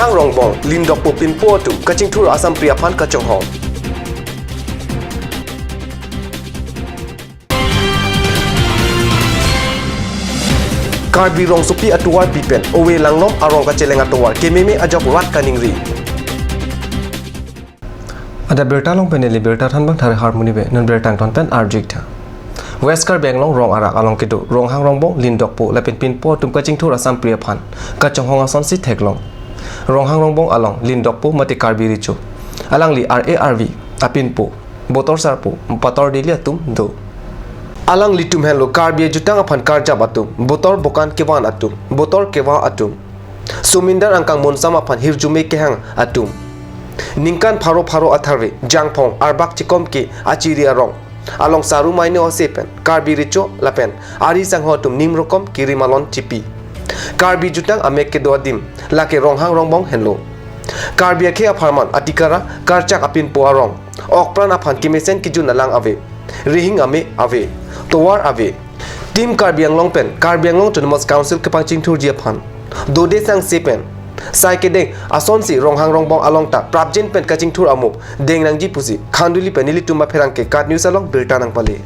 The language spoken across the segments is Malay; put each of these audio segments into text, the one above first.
hang rongbong lindok po pinpo tu kaching thur asam priapan kachong hong Karbi rong supi atuar pipen owe langnom arong kaceleng atuar kememe ajok rat kaningri Ada berta long peneli berta than bang thare harmony be non bertang ton pen arjik tha Westcar bang long rong arak along kitu rong hang rong bong lindok po lapin pin po tum kaching thur asam priya phan kachong hong ason si theklong rong hang rong bong along lindok po mati karbi richu alang li RARV apin po botor sar po pator dilia tum do Alang litum hello karbi jutang aphan karja batum botor bokan kewan atum botor kewa atum Sumindar angkang monsam aphan hirjume kehang atum Ningkan pharo athare jangphong arbak chikom ke achiri arong along saru maine osepen karbi richo lapen ari sang hotum nim rokom kirimalon chipi karbi jutang amek ke doadim lake ronghang rongbong henlo karbi akhe apharman atikara karchak apin po arong okpran aphan kimesen kijun alang ave rihing ame ave towar ave team karbi anglong pen karbi anglong autonomous council kepang chingthur ji aphan dode sang sepen sai ke deng ason si ronghang rongbong along ta prapjin pen kaching thur amup deng nang ji pusi khanduli penili tuma pherang ke kat news along berta nang pale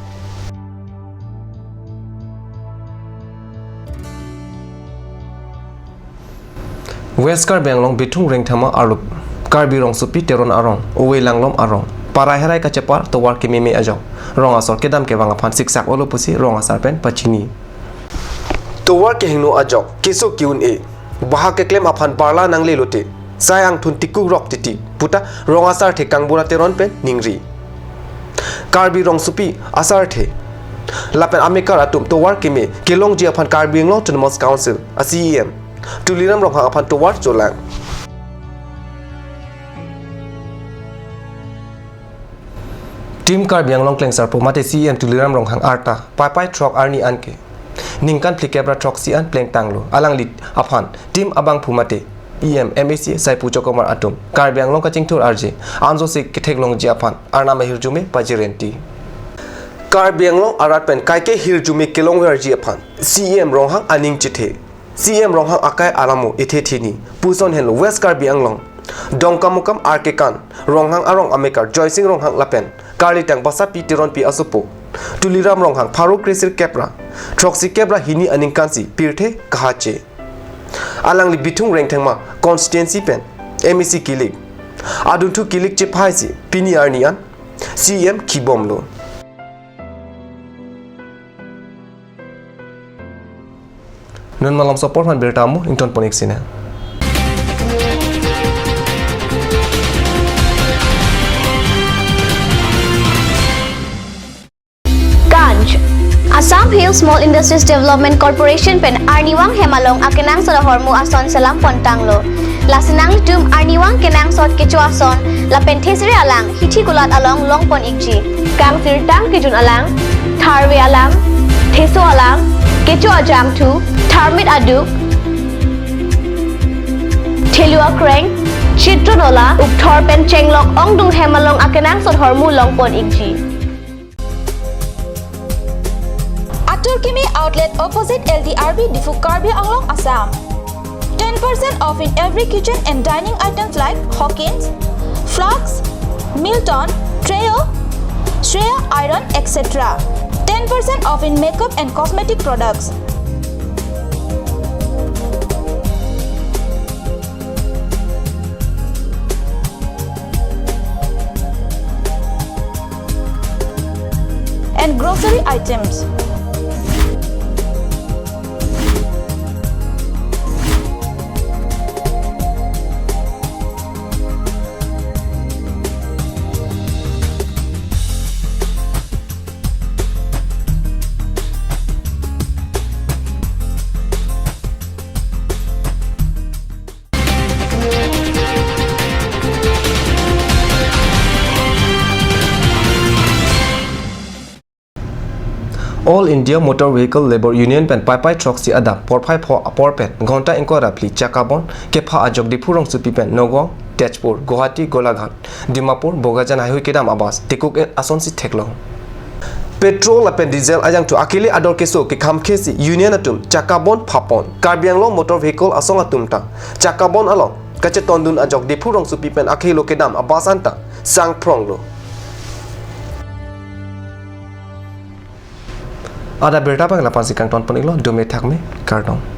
Westcar Banglong bitung reng thama arup karbi rong supi teron arong owe langlom arong para herai ka chepar towar ke meme ajo rong asor kedam ke wanga phan siksak olo pusi rong asar pen pachini towar ke hingno ajok keso kiun e baha ke klem aphan parla nang le lote sayang thun tiku rok titi puta rong asar the kangbura teron pen ningri karbi rong supi asar the lapen amekar atum towar ke me kelong ji aphan karbi nglo autonomous council acem tuliram rong hang aphan towar cholang Team Karbi Anglong Klengsar po mate CM tuliram rong hang arta pai truck arni anke ningkan plikebra truck si an pleng tanglo alang lit aphan team abang phumate MAC sai pu chokomar atum Karbi Anglong kaching thur RJ anjo se ketheklong ji aphan arna mahir jume pajirenti karbi anglong arat pen kaike hirjumi kelong wer ji aphan CM rong hang aning chithe CM rong hang akai alamu ithe thini puson hen west karbi anglong dongkamukam RK kan rong hang arong amekar joysing rong hang lapen Kali tang basa pi tiron pi asupo tuliram rong hang pharu kresir kepra troxy kepra hini aningkansi pirthe kahache alang li bitung reng thangma constituency pen MEC kilik adun thu kilik che phaisi pini arnian CM kibomlo non malam support man bertamu ington ponik sina Assam Hill Small Industries Development Corporation pen Arniwang Hemalong akenang sa hormu ason salam pontanglo. Lasinang litum Arniwang kenang sot kecho ason la penthesire alang hithi gulat along longpon ikji. Kang tirtang kijun alang tharwe alang theso alang kecho ajam thu tharmit aduk thelua kreng chitronola ukthor pen chenglok ongdung Hemalong akenang sot hormu longpon ikji. Turkimi outlet opposite LDRB Difu Karbi Anglong Assam. 10% off in every kitchen and dining items like Hawkins, Flux, Milton, Treo, Shreya Iron, etc. 10% off in makeup and cosmetic products. And grocery items. All India Motor Vehicle Labor Union pen pai truck si ada porpai pho apor pen ghonta inko rapli chakabon ke pha ajok di phurong supi pen Nogong Tezpur Guwahati Golaghat Dimapur Bogajan highway kedam abas tikuk ason si theklong petrol apen diesel ajang tu akili ador keso ke kham khesi union atum chakabon phapon Karbi Anglong Motor Vehicle asong atum ta chakabon along kache tondun ajok de phurong su pipen akhilo kedam abasanta sang prong lo ada berita bang lapan sikang ton penik lo dome thak me kartong